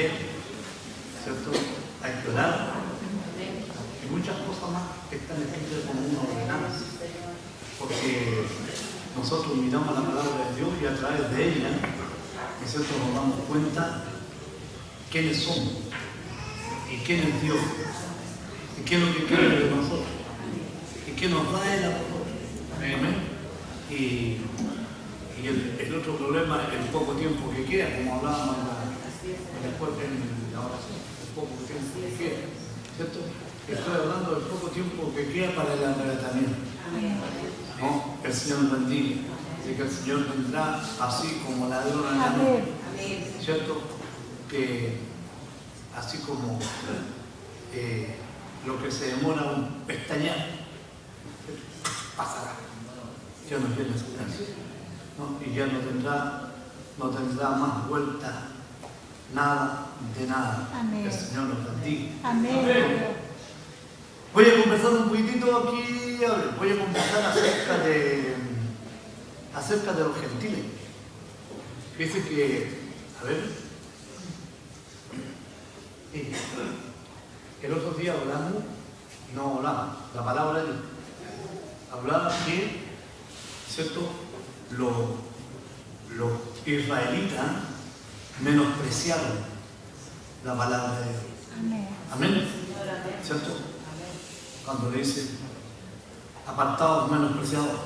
leer, ¿cierto? Hay que orar. Y muchas cosas más que están escritas como una ordenanza. Porque nosotros miramos la palabra de Dios y a través de ella, nosotros nos damos cuenta quiénes somos y quién es Dios y qué es lo que quiere de nosotros y qué nos da Él a nosotros. Amén. Y el otro problema es el poco tiempo que queda, como hablábamos en la oración, el poco tiempo que queda, ¿cierto? Estoy hablando del poco tiempo que queda para el arrebatamiento. ¿No? El Señor nos bendiga, de que el Señor vendrá así como ladrón en la noche, ¿cierto? Que así como lo que se demora un pestañear, pasará. Ya no tiene esperanza, ¿no? Y ya no tendrá más vuelta, nada de nada. Amén. El Señor nos bendiga. Amén. Amén. Voy a conversar un poquitito aquí, voy a conversar acerca de los gentiles. Fíjense que, el otro día hablamos, la palabra de Dios, hablaba que, ¿cierto? Los israelitas menospreciaron la palabra de Dios. Amén. Amén. ¿Cierto? Cuando le dice apartados, menospreciados.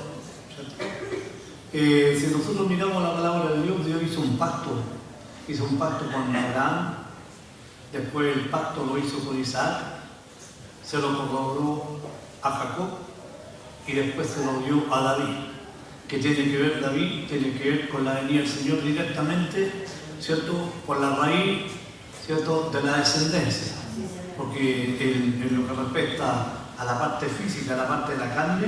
Si nosotros miramos la palabra de Dios, Dios hizo un pacto con Abraham, después el pacto lo hizo con Isaac, se lo cobró a Jacob y después se lo dio a David. Que tiene que ver David, tiene que ver con la venida del Señor directamente, ¿cierto? Por la raíz, ¿cierto? De la descendencia. Porque en lo que respecta a la parte física, a la parte de la carne,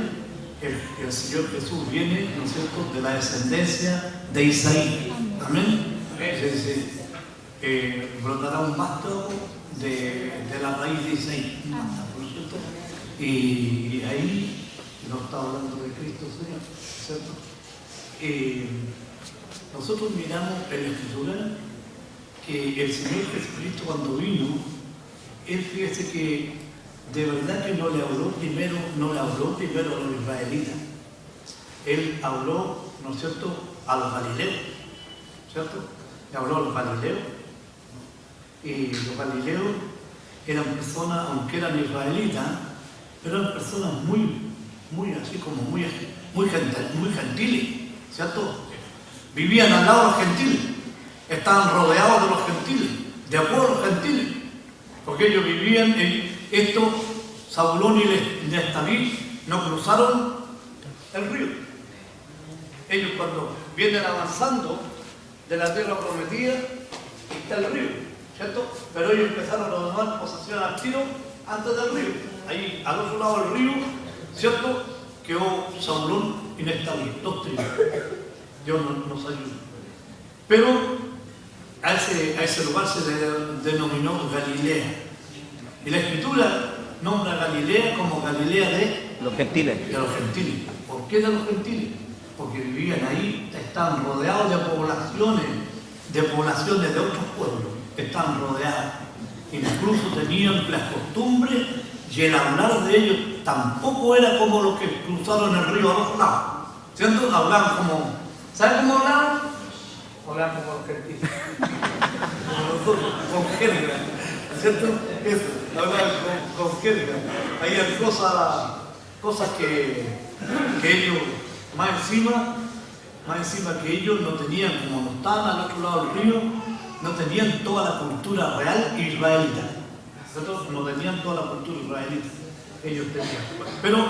el Señor Jesús viene, ¿no es cierto?, de la descendencia de Isaí. Amén. Brotará un vástago de la raíz de Isaí. ¿No es cierto? Y ahí no está hablando de Cristo, Señor, ¿cierto? Nosotros miramos en la Escritura que el Señor Jesucristo, cuando vino, Él, fíjese que de verdad que no le habló primero a los israelitas. Él habló, ¿no es cierto?, a los galileos, ¿cierto? Le habló a los galileos. Y los galileos eran personas, aunque eran israelitas, pero eran personas muy así como muy gentiles, ¿cierto? Vivían al lado de los gentiles, estaban rodeados de los gentiles, de acuerdo a los gentiles, porque ellos vivían esto, Zabulón y Neftalí no cruzaron el río. Ellos cuando vienen avanzando de la tierra prometida, está el río, ¿cierto? Pero ellos empezaron a tomar posesión al tiro antes del río. Ahí al otro lado del río, ¿cierto?, quedó Zabulón y Neftalí, dos tribus. Dios nos ayuda. Pero a ese lugar se le denominó Galilea. Y la Escritura nombra a Galilea como Galilea de los gentiles. ¿Por qué de los gentiles? Porque vivían ahí, estaban rodeados de poblaciones de otros pueblos, estaban rodeados. Incluso tenían las costumbres y el hablar de ellos tampoco era como los que cruzaron el río al otro lado, ¿cierto? Hablaban como, ¿saben cómo hablaban? Hablaban como los gentiles, como nosotros, con jerga, ¿cierto? Eso, hablaban con jerga. Había cosas que ellos, más encima que ellos no tenían, como no estaban al otro lado del río, no tenían toda la cultura real israelita. Nosotros no tenían toda la cultura israelita. Ellos tenían. Pero,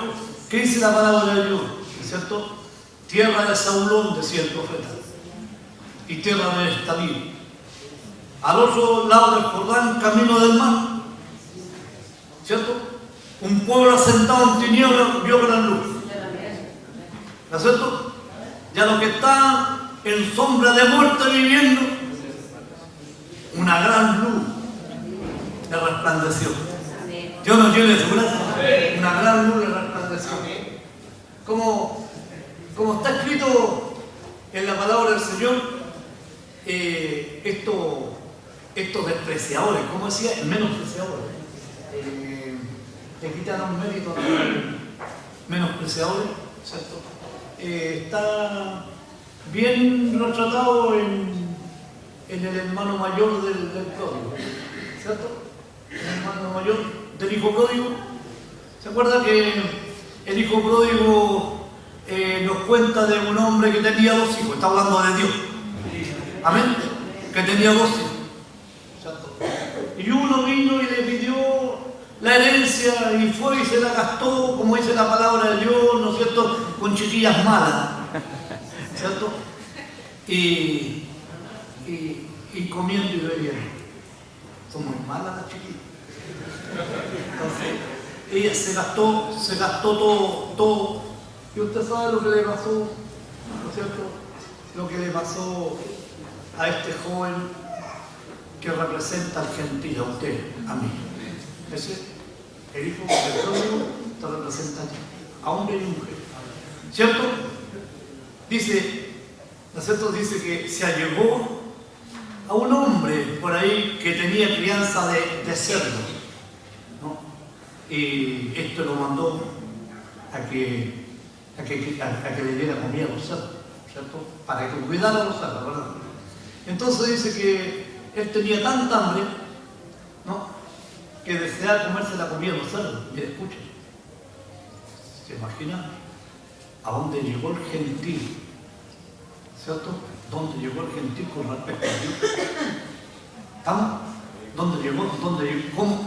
¿qué dice la palabra de Dios? ¿Cierto? Tierra de Zabulón, decía el profeta, y tierra de Neftalí. Al otro lado del Jordán, camino del mar. ¿Cierto? Un pueblo asentado en tinieblas vio gran luz. ¿No es cierto? Ya los que están en sombra de muerte viviendo, una gran luz le resplandeció. Dios nos llene de su gracia. Una gran luz le resplandeció. Como está escrito en la palabra del Señor, estos estos despreciadores, ¿cómo decía? Menospreciadores. Le quitaron mérito a los menospreciadores, ¿cierto? Está bien retratado en el hermano mayor del pródigo, ¿cierto? El hermano mayor del hijo pródigo. ¿Se acuerda que el hijo pródigo nos cuenta de un hombre que tenía 2 hijos? Está hablando de Dios. Amén. Que tenía 2 hijos. ¿Cierto? Y uno vino y le pidió la herencia y fue y se la gastó, como dice la palabra de Dios, ¿no es cierto?, con chiquillas malas, ¿cierto? Y comiendo y bebiendo. Son muy malas las chiquillas. Entonces, ella se gastó todo. Y usted sabe lo que le pasó, ¿no es cierto? Lo que le pasó a este joven que representa al gentil, a usted, a mí. Ese, el hijo del pródigo, te representa a hombre y mujer. ¿Cierto? Dice, ¿no es cierto? Dice que se allegó a un hombre por ahí que tenía crianza de cerdo, ¿no? Y esto lo mandó a que le diera comida a los cerdos, ¿cierto? Para que cuidara a los cerdos, ¿verdad? Entonces dice que él tenía tanta hambre, ¿no?, que deseaba comerse la comida de los cerdos. Mire, escuchen, ¿se imagina a dónde llegó el gentil? ¿Cierto? ¿Dónde llegó el gentil con respecto a Dios? ¿Estamos? ¿Dónde llegó?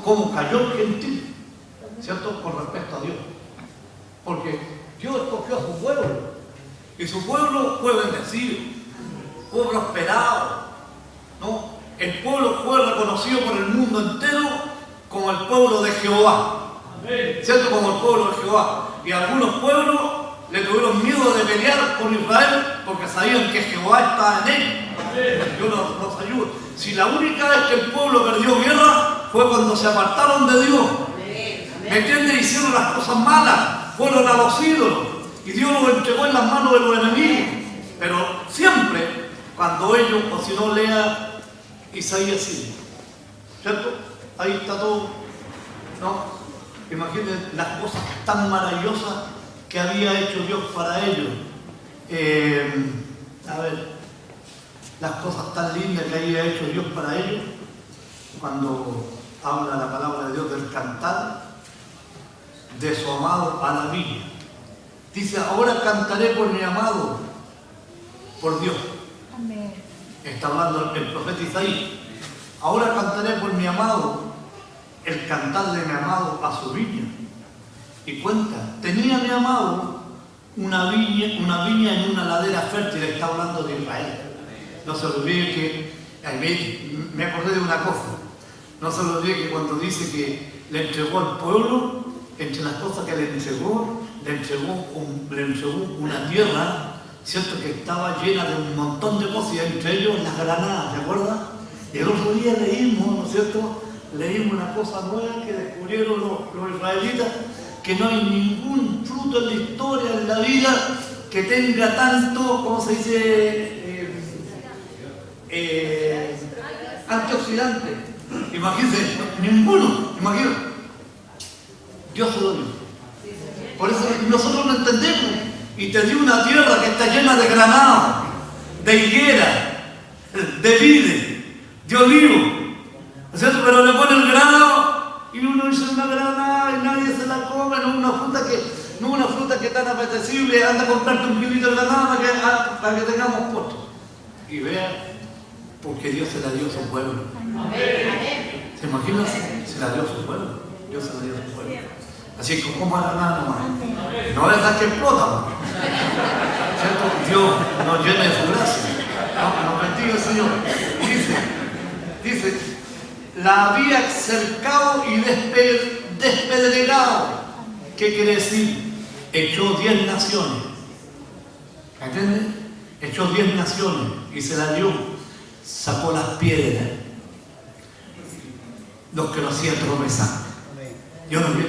¿Cómo cayó el gentil? ¿Cierto? Con respecto a Dios. Porque Dios escogió a su pueblo y su pueblo fue bendecido, fue prosperado, ¿no? El pueblo fue reconocido por el mundo entero como el pueblo de Jehová, ¿cierto? Como el pueblo de Jehová. Y algunos pueblos le tuvieron miedo de pelear con Israel porque sabían que Jehová estaba en él. Dios nos ayuda. Si la única vez que el pueblo perdió guerra fue cuando se apartaron de Dios, ¿me entiendes? Hicieron las cosas malas, fueron a los ídolos y Dios los entregó en las manos de los enemigos. Pero siempre, cuando ellos, o si no, lea Isaías 5, ¿cierto? Ahí está todo, ¿no? Imagínense las cosas tan maravillosas que había hecho Dios para ellos. A ver, las cosas tan lindas que había hecho Dios para ellos, cuando habla la palabra de Dios del cantar de su amado a la viña. Dice, ahora cantaré por mi amado, por Dios. Amén. Está hablando el profeta Isaías. Ahora cantaré por mi amado, el cantar de mi amado a su viña. Y cuenta, tenía mi amado una viña en una ladera fértil. Está hablando de Israel. No se olvide que, me acordé de una cosa, no se olvide que cuando dice que le entregó al pueblo, entre las cosas que le entregó una tierra, ¿cierto?, que estaba llena de un montón de cosas, y entre ellos las granadas, ¿se acuerdan? Y el otro día leímos, ¿no es cierto?, leímos una cosa nueva que descubrieron los israelitas, que no hay ningún fruto en la historia, en la vida, que tenga tanto, ¿cómo se dice?, antioxidante. Imagínense, ninguno, imagínense. Dios se lo dio. Por eso nosotros no entendemos. Y te dio una tierra que está llena de granado, de higuera, de vide, de olivo, ¿no es cierto? Pero le pone el grano y uno dice una granada y nadie se la come, no es una fruta que es tan apetecible. Anda a comprarte un kilito de granada para que tengamos puesto. Y vea, porque Dios se la dio a su pueblo. ¿Se imaginan? Se la dio a su pueblo. Dios se la dio a su pueblo. Así que como a la nada nomás. No deja que explota. ¿Cierto? Dios nos llena de su gracia. Nos bendiga el Señor. Dice, la había cercado y despedregado. ¿Qué quiere decir? Echó 10 naciones. ¿Entiendes? Echó 10 naciones y se la dio. Sacó las piedras, los que lo hacían tropezar. Yo no vi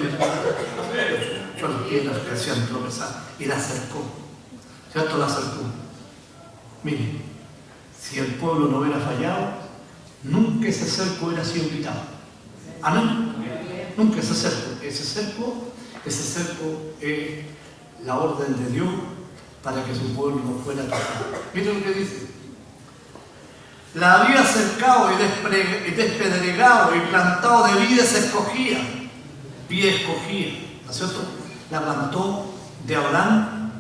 echó las piedras que hacían tropezar y la acercó. ¿Cierto? La acercó. Miren, si el pueblo no hubiera fallado, nunca ese cerco hubiera sido quitado. Amén. Nunca ese cerco. Ese cerco es la orden de Dios para que su pueblo no fuera tocado. Miren lo que dice. La había cercado y despedregado y plantado de vides escogía. Pie escogía. ¿No es cierto? La plantó de Abraham,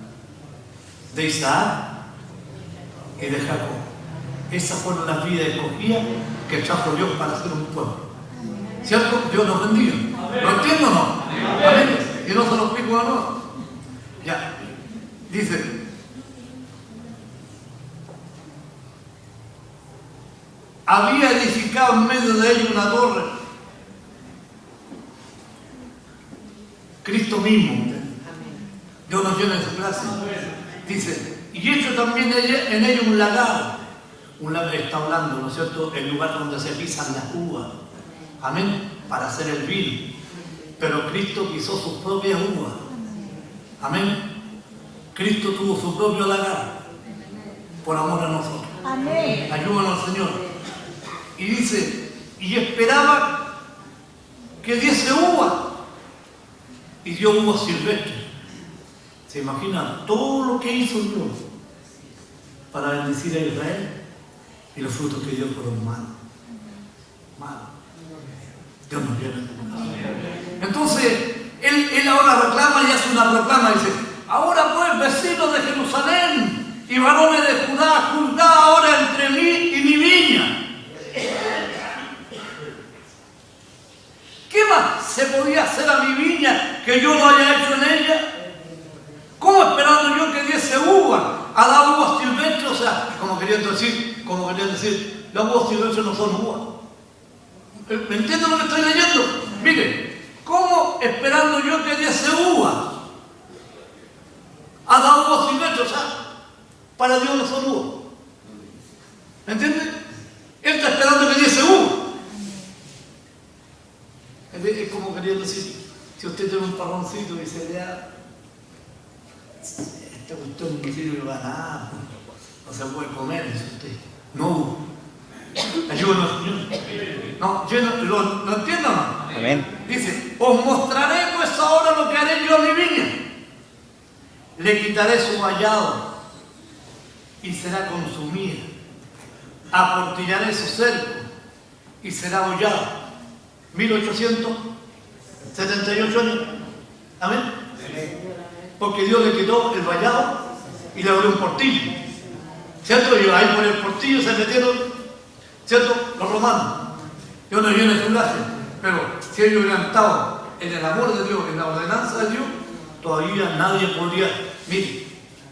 de Isaac y de Jacob. Esas fueron las vidas escogidas que trajo Dios para hacer un pueblo. ¿Cierto? Dios nos bendiga. ¿Lo entiendo o no? Amén. Y no se lo explico o no. Ya. Dice. Había edificado en medio de ellos una torre. Cristo mismo. Dios nos llena de su gracia. Dice, y hecho también en ellos un lagar. Un lagar está hablando, ¿no es cierto? El lugar donde se pisan las uvas. Amén. Para hacer el vino. Pero Cristo pisó sus propias uvas. Amén. Cristo tuvo su propio lagar. Por amor a nosotros. Amén. Ayúdanos, Señor. Y dice, y esperaba que diese uva. Y dio uvas silvestres. ¿Se imaginan todo lo que hizo Dios para bendecir a Israel? Y los frutos que dio fueron malos. Malos. Dios nos llena. Entonces, él ahora reclama y hace una proclama. Dice, ahora pues, vecinos de Jerusalén y varones de Judá, juzgad ahora entre mí y mi viña. ¿Qué más se podía hacer a mi viña que yo no haya hecho en ella? ¿Cómo esperando yo que diese uva? ¿Ha dado uvas silvestres? O sea, como querían decir, las uvas silvestres no son uvas. ¿Me entienden lo que estoy leyendo? Mire, ¿cómo esperando yo que diese uva? ¿Ha dado uvas silvestres? O sea, para Dios no son uvas. ¿Me entienden? Él está esperando que diese uva. Es como quería decir, si usted tiene un parroncito y se le da, esta cuestión no sirve para nada, no se puede comer, dice usted. No, ayúdanos, Señor. No, ¿lo entiendo o no? Amén. Dice, os mostraré pues ahora lo que haré yo a mi viña. Le quitaré su vallado y será consumida. Aportillaré su cerco y será hollada. 1878 años. Amén. Porque Dios le quitó el vallado y le abrió un portillo. ¿Cierto? Y ahí por el portillo se metieron, ¿cierto? Los romanos. Dios nos llena de su gracia. Pero si ellos hubieran estado en el amor de Dios, en la ordenanza de Dios, todavía nadie podría. Mire,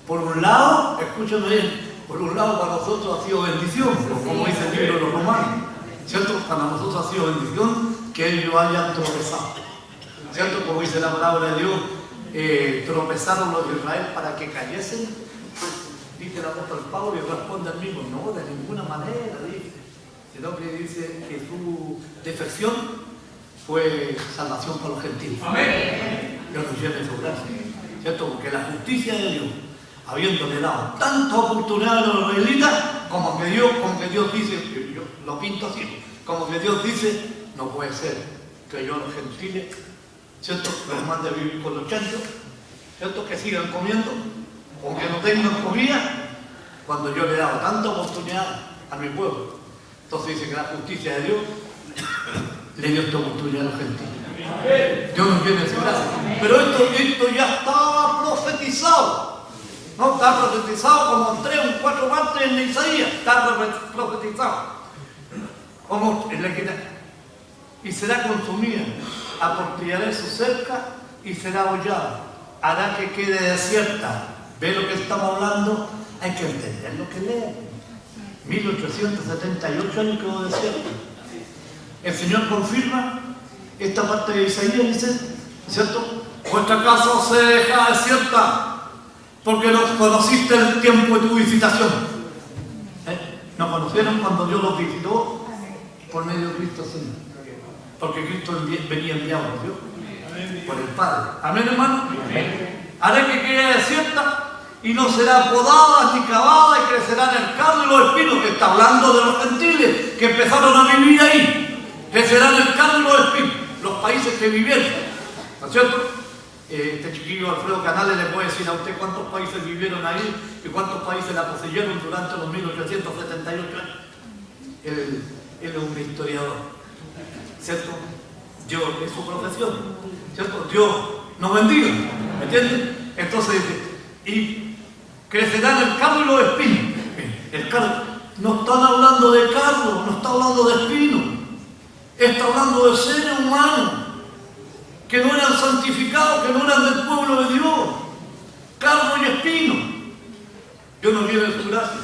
por un lado, escúchame bien, por un lado para nosotros ha sido bendición, como dice el libro de los romanos. ¿Cierto? Para nosotros ha sido bendición que ellos hayan tropezado. ¿Cierto? Como dice la palabra de Dios, tropezaron los de Israel para que cayesen. Dice el apóstol Pablo y responde al mismo, no, de ninguna manera, dice. Sino que dice que su defección fue salvación para los gentiles. Amén. Dios nos lleve su gracia. ¿Cierto? Porque la justicia de Dios, habiéndole dado tanta oportunidad a los israelitas, como que Dios dice, yo lo pinto así, como que Dios dice, no puede ser que yo a los gentiles, ¿cierto?, los mande a vivir con los chanchos, ¿cierto?, que sigan comiendo, aunque no tengan comida, cuando yo le he dado tanta oportunidad a mi pueblo. Entonces dice que la justicia de Dios le dio esta oportunidad a los gentiles. Dios nos viene a su gracia. Pero esto ya estaba profetizado. No, está profetizado como en 3 o 4 partes en Isaías. Está profetizado. Como en la que y será consumida. Aportillaré su cerca y será hollada. Hará que quede desierta. ¿Ve lo que estamos hablando? Hay que entender lo que lee. 1878 años quedó desierto. El Señor confirma esta parte de Isaías, dice, ¿cierto? Vuestra casa se deja desierta porque no conociste el tiempo de tu visitación. ¿No conocieron cuando Dios los visitó? Por medio de Cristo, Señor. Porque Cristo venía enviado por Dios, por el Padre. Amén, hermano. Amén. Haré que quede desierta y no será podada ni cavada, y crecerá en el cardo y los espinos, que está hablando de los gentiles que empezaron a vivir ahí. Crecerán el cardo y los espinos, los países que vivieron, ¿no es cierto? Este chiquillo Alfredo Canales le puede decir a usted cuántos países vivieron ahí y cuántos países la poseyeron durante los 1878 años. Él es un historiador, ¿cierto? Dios es su profesión, ¿cierto? Dios nos bendiga, ¿me entiendes? Entonces dice, y crecerán el cardo y los espinos. El cardo, no están hablando de cardo, no está hablando de espinos, está hablando de seres humanos que no eran santificados, que no eran del pueblo de Dios. Cardo y espino. Dios nos lleve su gracia,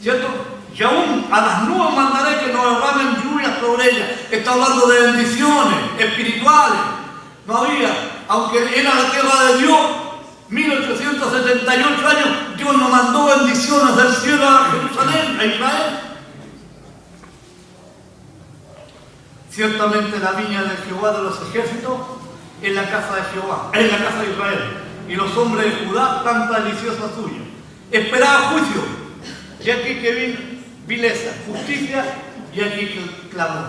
¿cierto? Y aún a las nubes mandaré que nos derramen lluvias sobre ellas. Está hablando de bendiciones espirituales. No había, aunque era la tierra de Dios, 1878 años, Dios nos mandó bendiciones del cielo a Jerusalén, a Israel. Ciertamente la viña de Jehová de los ejércitos en la casa de Jehová, en la casa de Israel, y los hombres de Judá tanta deliciosa suya. Esperaba juicio, y aquí que vino vileza, justicia, y aquí que clamor.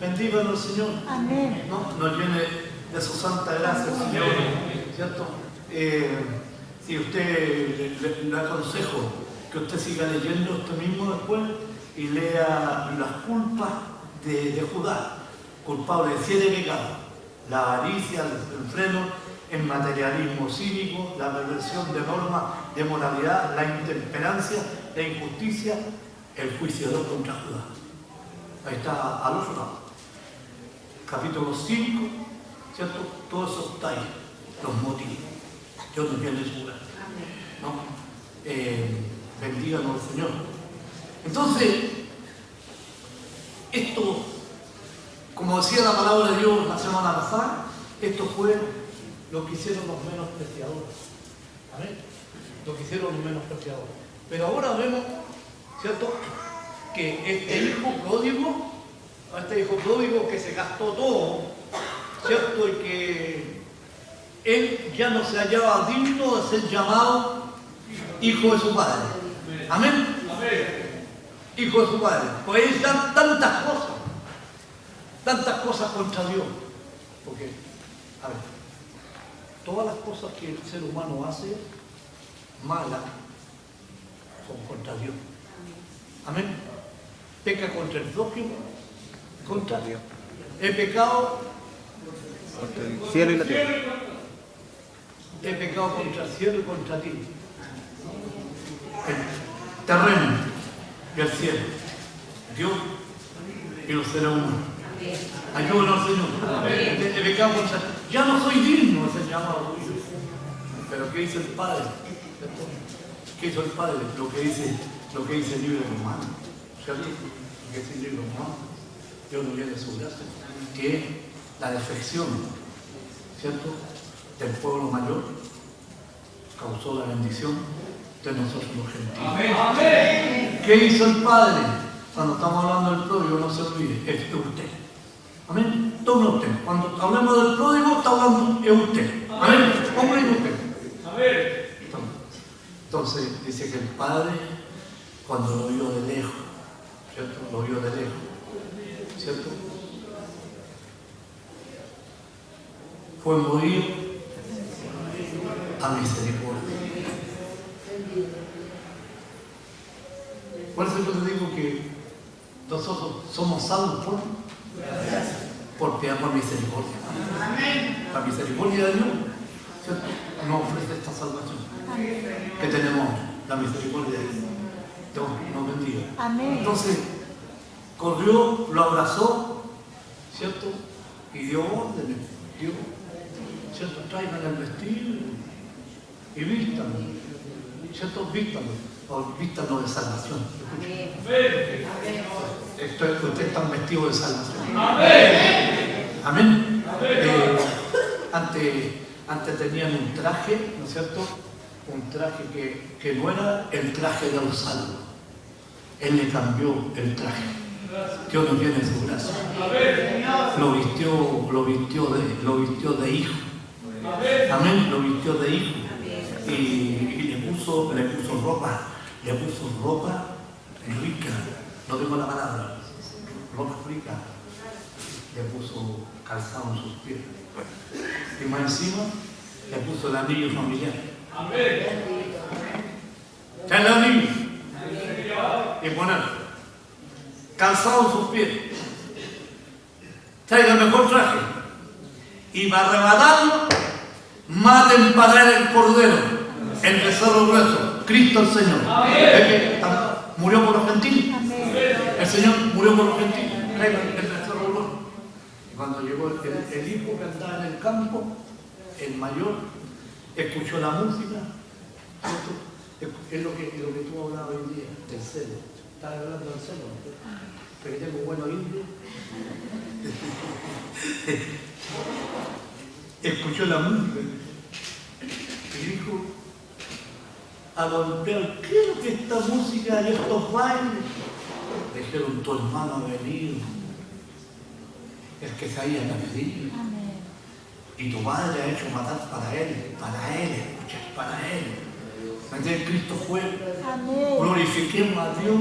Bendíganos, Señor. Amén. ¿No? Nos llene de su santa gracia, Señor. ¿Cierto? Si usted le aconsejo que usted siga leyendo esto mismo después y lea las culpas de Judá, culpable de 7 pecados: la avaricia, el freno, el materialismo cínico, la perversión de normas de moralidad, la intemperancia, la injusticia, el juicio de Dios contra Judá. Ahí está al otro lado. Capítulo 5, ¿cierto? Todos esos está ahí, los motivos. Dios nos viene su gracia, ¿no? Bendíganos, Señor. Entonces, esto, como decía la palabra de Dios la semana pasada, esto fue lo que hicieron los menospreciadores. ¿Amén? Lo que hicieron los menospreciadores. Pero ahora vemos, ¿cierto?, que este hijo pródigo que se gastó todo, ¿cierto?, y que él ya no se hallaba digno de ser llamado hijo de su padre. ¿Amén? Hijo de su padre. Pues él dan tantas cosas contra Dios. Porque, a ver, todas las cosas que el ser humano hace malas son contra Dios. Amén. Peca contra el prójimo, contra Dios. He pecado contra el cielo y la tierra. He pecado contra el cielo y contra ti. El terreno y el cielo, Dios y los seres humanos. Ayúdanos, Señor. He pecado contra... Ya no soy digno de ser llamado hijo. Pero ¿qué dice el Padre? ¿Qué hizo el Padre? Lo que dice el libro de Romanos, ¿cierto? Lo que dice el libro de Romanos. Dios nos viene de su gracia, que es la defección, ¿cierto?, del pueblo mayor, causó la bendición de nosotros los gentiles. Amén. ¿Qué hizo el Padre? Cuando estamos hablando del pródigo, no se olvide, es usted. Amén. Tome usted. Cuando hablamos del pródigo, está hablando de usted. Amén. Hombre y usted. Amén. Entonces, dice que el Padre, cuando lo vio de lejos, ¿cierto? Lo vio de lejos, ¿cierto? Fue morir a misericordia. Por eso yo te digo que nosotros somos salvos por piedad, por misericordia. La misericordia de Dios, ¿cierto?, nos ofrece esta salvación. Que tenemos la misericordia de Dios. Dios nos bendiga. Amén. Entonces, corrió, lo abrazó, ¿cierto?, y dio órdenes. Dio, ¿cierto?, traigan el vestido y vístanlo, ¿cierto?, vístanlo de salvación. Ustedes están vestidos de salvación. Amén. Antes tenían un traje, ¿no es cierto?, un traje que no era el traje de los salvos. Él le cambió el traje. Dios nos viene en su gracia. Lo vistió de hijo. Amén. Lo vistió de hijo. y le puso ropa rica, no tengo la palabra, ropa rica, le puso calzado en sus pies. Y más encima le puso el anillo familiar. Trae el anillo y poner calzado en sus pies. Trae el mejor traje. Y para arrebatarlo, maten para él el cordero, el becerro grueso, Cristo el Señor. Murió por los gentiles. El Señor murió por los gentiles. Trae el becerro grueso. Y cuando llegó el hijo que andaba en el campo, el mayor, escuchó la música. Es lo que tú hablabas hoy día, del celo. Estás hablando del celo, pero tengo buen oído. Escuchó la música y dijo a golpear, ¿qué es lo que esta música y estos bailes? Dijeron, tu hermano ha venido, el que se haya perdido. Y tu padre ha hecho matar para él, escuchar, para él. Cristo fue. Amén. Glorifiquemos a Dios.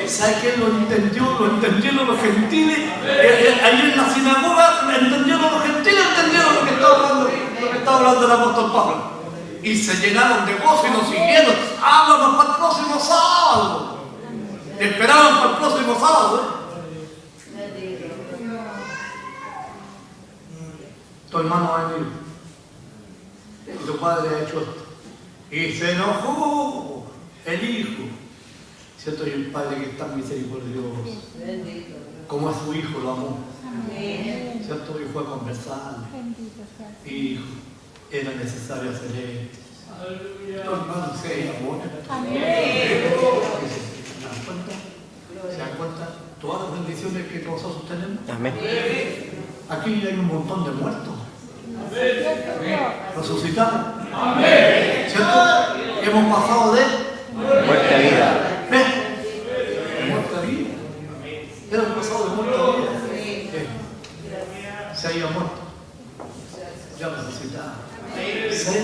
¿Sabe quién lo entendió? Lo entendieron los gentiles. Ahí en la sinagoga entendieron los gentiles, entendieron lo que estaba hablando el apóstol Pablo. Y se llenaron de gozo y lo siguieron. Háblanos para el próximo sábado. Esperaban para el próximo sábado. Tu hermano ha venido. Y tu padre ha hecho esto. Y se enojó el hijo. ¿Cierto? Y el padre que es tan misericordioso, como a su hijo lo amó. ¿Cierto? Y fue a conversar. Hijo, era necesario hacer esto. Tu hermano se amó. ¿Se dan cuenta? Todas las bendiciones que nosotros tenemos. Amén. Aquí hay un montón de muertos. Resucitados. ¿Cierto? Hemos pasado de muerte a vida. De muerte a vida. Hemos pasado de muerte a vida. Se ha ido muerto. Ya resucitado. Sé,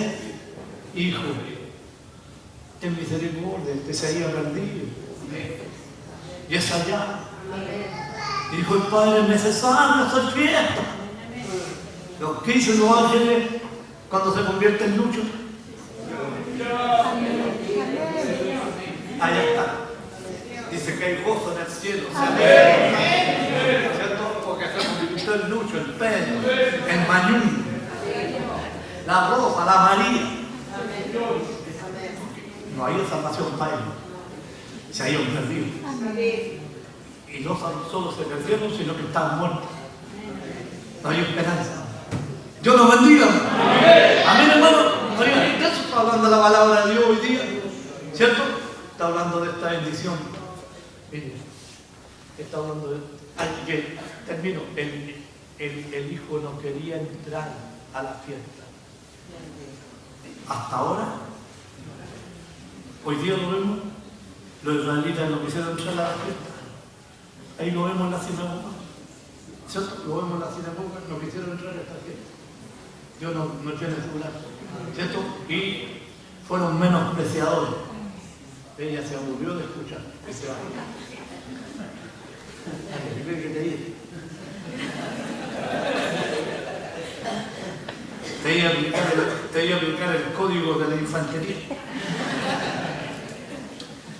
hijo, ten misericordia, que se haya perdido. Y es allá. Dijo el Padre, es necesario hacer fiesta. Lo que dicen los ángeles cuando se convierte en lucho. Allá está. Dice que hay gozo en el cielo. ¿Cierto? Porque se convirtió en lucho, el Pedro, el Mañún, la Rosa, la María. No hay salvación para ellos. Se hayan perdido. Y no solo se perdieron, sino que están muertos. No hay esperanza. Dios nos bendiga. Amén, hermano. De eso está hablando la palabra de Dios hoy día. ¿Cierto? Está hablando de esta bendición. Mire, está hablando de... termino. El hijo no quería entrar a la fiesta. Hasta ahora, hoy día lo vemos. Los israelitas no quisieron entrar a la fiesta. Ahí lo vemos en la sinagoga. ¿Cierto? Lo vemos en la sinagoga, no quisieron entrar a esta fiesta. Dios no tiene celular. ¿Cierto? Y fueron menospreciadores. Ella se aburrió de escuchar. Que se va. ¿Qué crees que te dije? Te iba a aplicar el código de la infantería.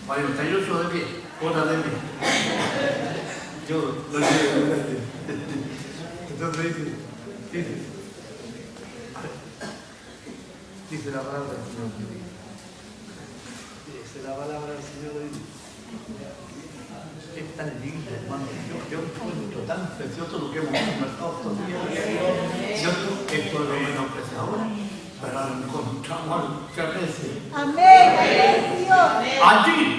48 de pie, hora de pie. Yo lo digo. Entonces dice la palabra del Señor. Dice la palabra del Señor. Es tan lindo, hermano. Yo encuentro tan precioso lo que hemos conversado estos días. ¿Cierto? Esto es lo menospreciado. Pero encontramos algo que aprecie. Amén.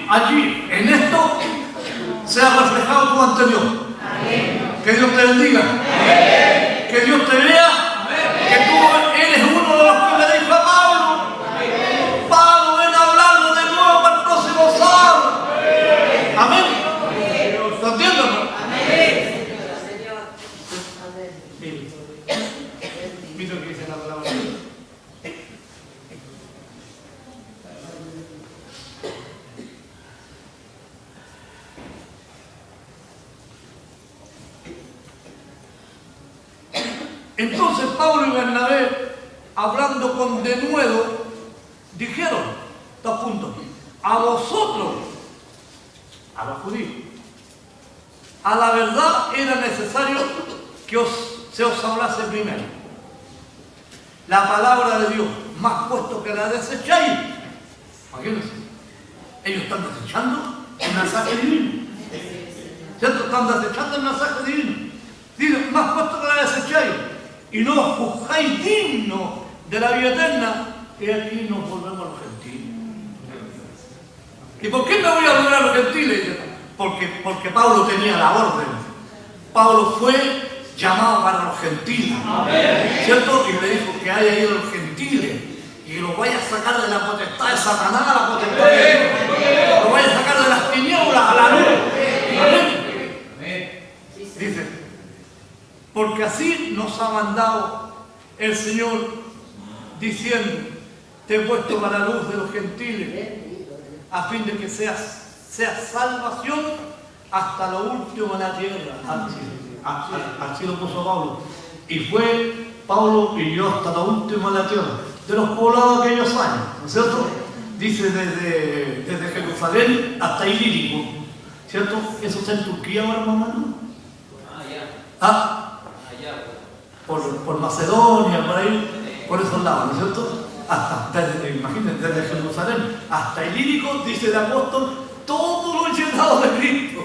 Allí, en esto, se ha reflejado tu ante Dios. Que Dios te bendiga. Que Dios te vea. Que tú eres uno de los que le dijo a Pablo. Pablo, ven a hablarlo de nuevo para el próximo sábado. Amén. ¿Lo entiendes? Mira lo que dice la palabra. Entonces Pablo y Bernabé, hablando con denuedo, dijeron, 2 puntos, a vosotros, a los judíos, a la verdad era necesario que se os hablase primero la palabra de Dios, más puesto que la desecháis. Imagínense, ellos están desechando el mensaje divino, ¿cierto? Están desechando el mensaje divino. Dice, más puesto que la desecháis y no os juzgáis dignos de la vida eterna, y aquí nos volvemos a los gentiles. ¿Y por qué me voy a volver a los gentiles? Porque Pablo tenía la orden. Pablo fue llamado para los gentiles, ¿cierto? Y le dijo que haya ido a los gentiles y los vaya a sacar de la potestad de Satanás a la potestad de Dios, los vaya a sacar de las tinieblas a la luz. Amén. Dice, porque así nos ha mandado el Señor diciendo, te he puesto para la luz de los gentiles, a fin de que sea salvación hasta lo último de la tierra. Así lo puso Pablo. Y fue Pablo y yo hasta lo último de la tierra, de los poblados de aquellos años, ¿no es cierto? Dice desde Jerusalén hasta Ilírico, ¿cierto? Eso está en Turquía ahora, hermano. Por Macedonia, por ahí, por esos lados, ¿no es cierto? Imagínense, desde Jerusalén hasta Ilírico, dice el apóstol, todo lo llenado de Cristo.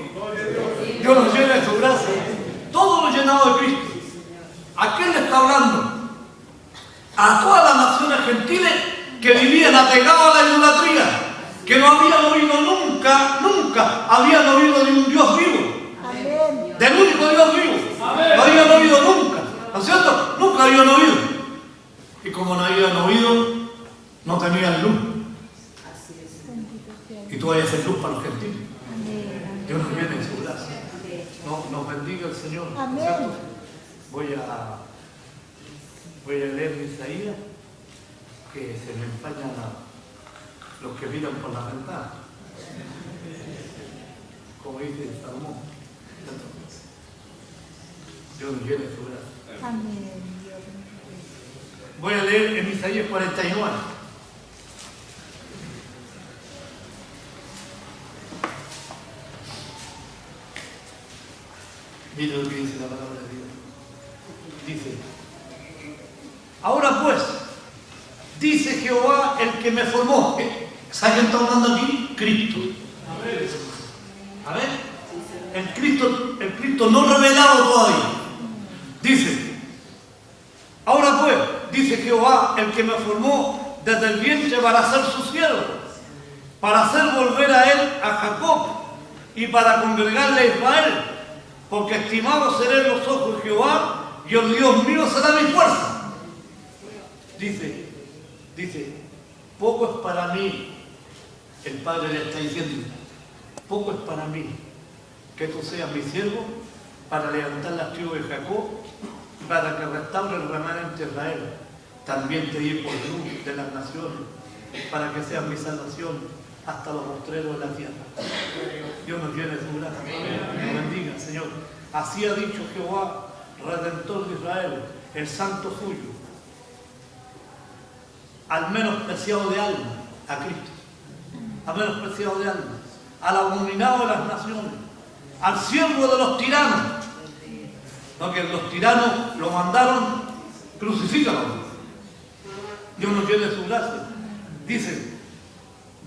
Dios nos llena de su gracia. Todo lo llenado de Cristo. ¿A quién le está hablando? A todas las naciones gentiles que vivían apegados a la idolatría, que no habían oído nunca habían oído de un Dios vivo. Amén. Del único Dios vivo. Amén. No habían oído nunca, ¿no es cierto? Nunca habían oído. Y como no habían oído, no tenían luz. Y tú vayas a ser luz para los gentiles. Dios nos viene en su gracia. Nos bendiga el Señor. Amén. Voy a leer Isaías, que se me empañan los que miran por la ventana, como dice Salomón. Dios nos llene su gracia. Amén. Voy a leer en Isaías 49. Mira lo que dice la palabra de Dios. Dice, ahora pues, dice Jehová el que me formó. ¿Sabe quién está hablando aquí? Cristo. A ver, el Cristo no revelado todavía. Dice, ahora pues, dice Jehová el que me formó desde el vientre para ser su siervo, para hacer volver a él a Jacob y para congregarle a Israel. Porque estimado seré en los ojos de Jehová, y el Dios mío será mi fuerza. Dice, poco es para mí, el Padre le está diciendo, poco es para mí que tú seas mi siervo para levantar las tribus de Jacob, para que restaure el remanente de Israel. También te di por luz de las naciones, para que seas mi salvación hasta los postreros de la tierra. Dios nos llene su gracia. Nos bendiga, Señor. Así ha dicho Jehová, Redentor de Israel, el santo suyo, al menospreciado de alma, a Cristo, al menospreciado de alma, al abominado de las naciones, al siervo de los tiranos. No, que los tiranos lo mandaron, crucifícalo. Dios nos llene su gracia. Dice,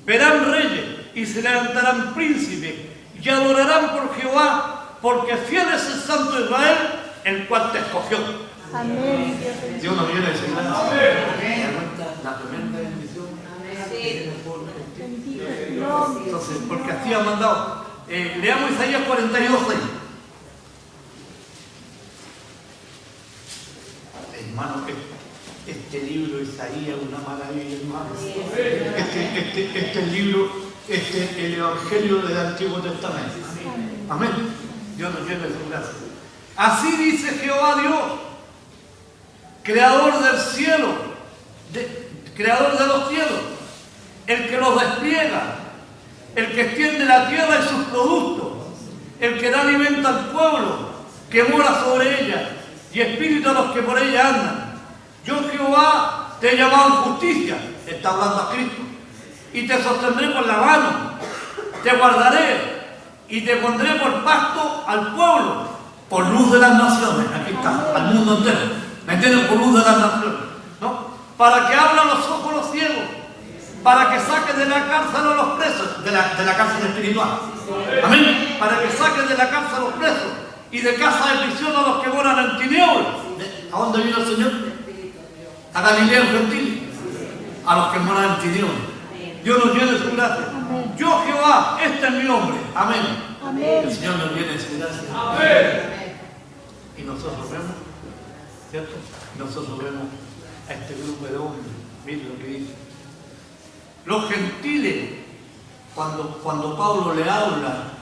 verán reyes y se levantarán príncipes y adorarán por Jehová, porque fiel es el santo de Israel, el cual te escogió. Amén. Dios nos llene de su gracia. La tremenda bendición. Entonces, porque así ha mandado. Leamos Isaías 42:6. Hermano, este libro Isaías es una maravilla, hermano. Este libro, el Evangelio del Antiguo Testamento. Amén. Dios nos llene de su gracia. Así dice Jehová Dios, creador del cielo, creador de los cielos, el que los despliega, el que extiende la tierra y sus productos, el que da alimento al pueblo, que mora sobre ella, y espíritu a los que por ella andan. Yo Jehová te he llamado en justicia, está hablando a Cristo, y te sostendré con la mano, te guardaré y te pondré por pasto al pueblo, por luz de las naciones. Aquí está, al mundo entero. ¿Me entienden? Por luz de las naciones, ¿no? Para que abran los ojos los ciegos, para que saque de la cárcel a los presos, de la cárcel espiritual. Amén. Para que saque de la cárcel a los presos y de casa de prisión a los que moran en tinieblas. ¿A dónde vino el Señor? A Galilea en Gentiles, a los que moran en tinieblas. Dios nos llene su gracia. Yo Jehová, este es mi nombre. Amén. El Señor nos llene su gracia. Amén. Y nosotros vemos, ¿cierto? Nosotros vemos a este grupo de hombres. Miren lo que dice. Los gentiles, cuando Pablo le habla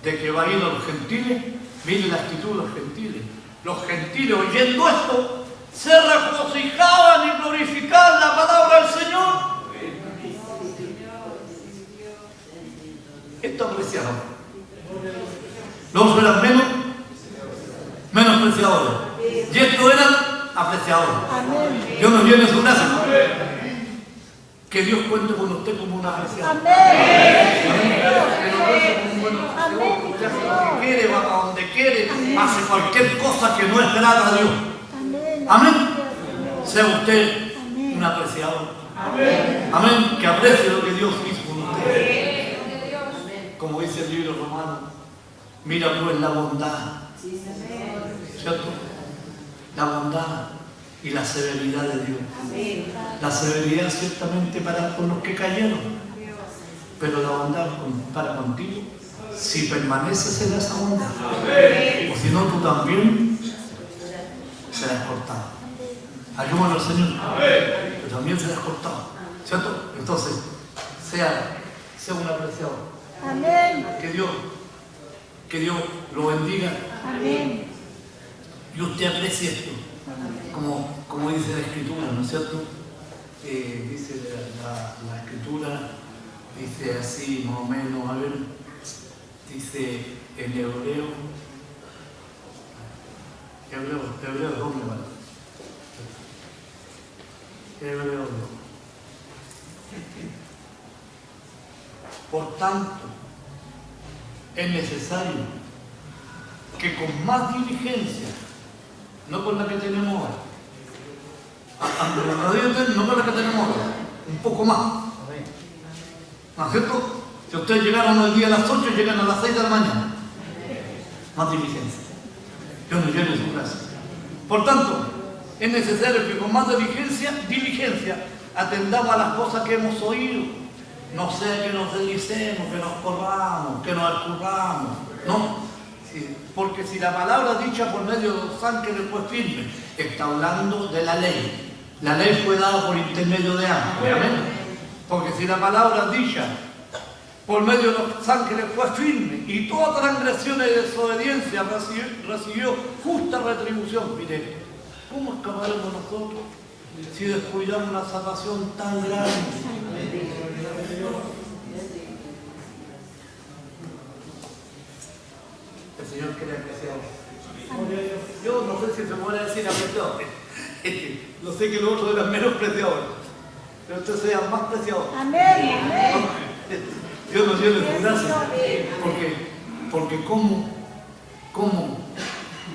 de que va a ir a los gentiles, miren la actitud de los gentiles. Los gentiles, oyendo esto, se regocijaban y glorificaban la palabra del Señor. Esto apreciado. Los eran menospreciadores. Y estos eran apreciadores. Dios nos llene su gracia. Que Dios cuente con usted como un apreciado. Que nos cuente como un buen apreciador. Usted hace lo que quiere, va a donde quiere, hace cualquier cosa que no es grata a Dios. Amén. Sea usted un apreciador. Amén. Que aprecie lo que Dios hizo con usted. Como dice el libro romano, mira pues la bondad, ¿cierto? La bondad y la severidad de Dios. La severidad ciertamente para con los que cayeron, pero la bondad para contigo, si permaneces en esa bondad, o si no tú también serás cortado. Ayúdanos, Señor, que también serás cortado, ¿cierto? Entonces, sea un apreciador. Amén. Que Dios lo bendiga. Amén. Y usted aprecie esto, como dice la Escritura, ¿no es cierto? Dice la Escritura, dice así más o menos, a ver, dice en Hebreo 2, me vale. Hebreo 2. Por tanto, es necesario que con más diligencia, no con la que tenemos ahora, no con la que tenemos ahora, un poco más. ¿No es cierto? Si ustedes llegaron el día a las 8, llegan a las 6 de la mañana. Más diligencia. Dios nos llene su gracia. Por tanto, es necesario que con más diligencia atendamos a las cosas que hemos oído. No sea que nos deslicemos, que nos corramos, que nos escurramos. No. Sí, porque si la palabra dicha por medio de los ángeles fue firme, está hablando de la ley. La ley fue dada por intermedio de ángeles. Amén. Porque si la palabra dicha por medio de los ángeles fue firme y toda transgresión y desobediencia recibió justa retribución. Mire, ¿cómo escaparemos nosotros si descuidamos una salvación tan grande? El Señor quiere apreciar. Yo no sé si se puede decir apreciado. No sé que los otros eran menos preciados, pero usted sea más preciado. Amén. Dios nos llene su gracia. Porque ¿cómo,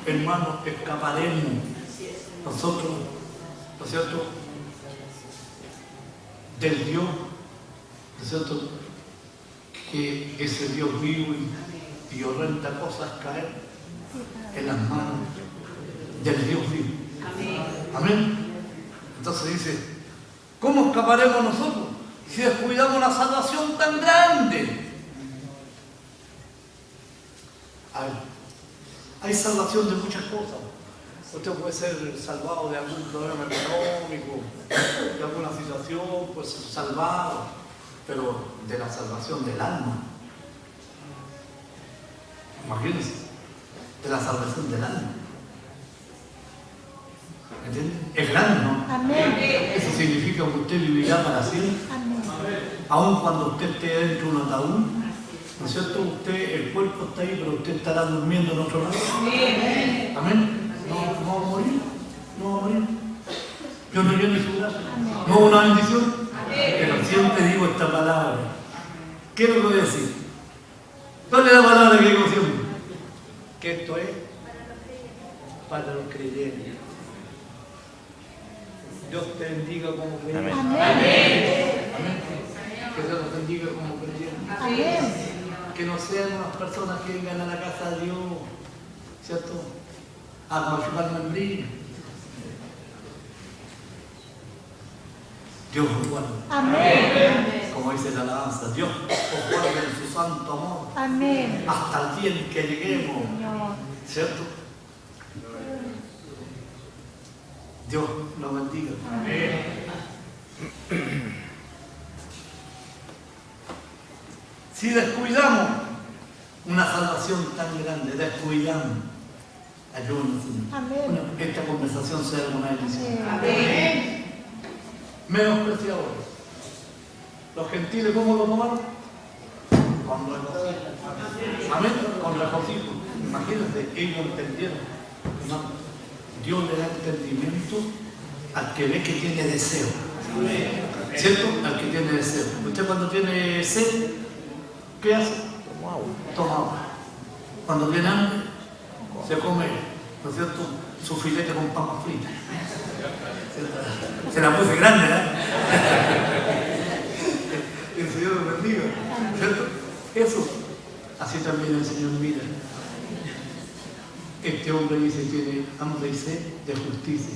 hermanos, escaparemos nosotros, ¿no es cierto?, del Dios, ¿no es cierto?, que ese Dios vivo y horrenda cosa es caer en las manos del Dios vivo. Amén. Entonces dice, ¿cómo escaparemos nosotros si descuidamos una salvación tan grande? A ver, hay salvación de muchas cosas. Usted puede ser salvado de algún problema económico, de alguna situación, puede ser salvado, pero de la salvación del alma. Imagínense, de la salvación del alma. ¿Entiende? Es grande, ¿no? Amén. Eso significa que usted vivirá para siempre. Amén. Aun cuando usted esté dentro de un ataúd, ¿no es cierto? El cuerpo está ahí, pero usted estará durmiendo en otro lado. Amén. No va a morir. ¿No es una bendición? Pero siempre digo esta palabra. ¿Qué es lo que voy a decir? ¿Cuál es la palabra que digo siempre? Que esto es para los creyentes. Dios te bendiga como creyente. Amén. Que Dios nos bendiga como creyentes. Amén. Que no sean unas personas que vengan a la casa de Dios, ¿cierto? A machucar membrillo. Dios os guarde. Amén. Como dice la alabanza, Dios os guarde en su santo amor. Amén. Hasta el día en que lleguemos, Señor. ¿cierto? Dios nos bendiga. Si descuidamos una salvación tan grande, descuidamos, ayúdanos, Señor. Amén. Bueno, esta conversación sea una bendición. Amén. Menospreciadores. Los gentiles, ¿cómo lo tomaron? Con regocijo. Amén. Con regocijo. Imagínate, ellos entendieron. No. Dios le da entendimiento al que ve que tiene deseo. ¿Cierto? Al que tiene deseo. Usted cuando tiene sed, ¿qué hace? Toma agua. Cuando tiene hambre, se come, ¿no es cierto?, su filete con papas fritas. Se la puse grande, ¿eh? El Señor lo bendiga, ¿cierto? Eso, así también el Señor mira. Este hombre dice que tiene hambre y sed de justicia.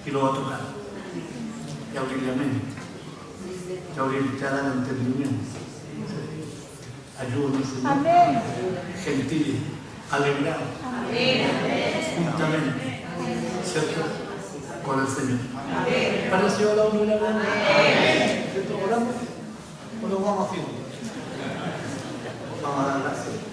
Y lo va a tocar. Y abrir la mente. Y abrir, te hará el entendimiento. Ayúdanos, Señor. Amén. Gentiles, alegrados. Amén. Juntamente, ¿cierto? Con el Señor. Para el Señor la honra y la gloria. ¿Cierto? ¿Oramos? ¿O lo vamos haciendo? Vamos a dar gracias.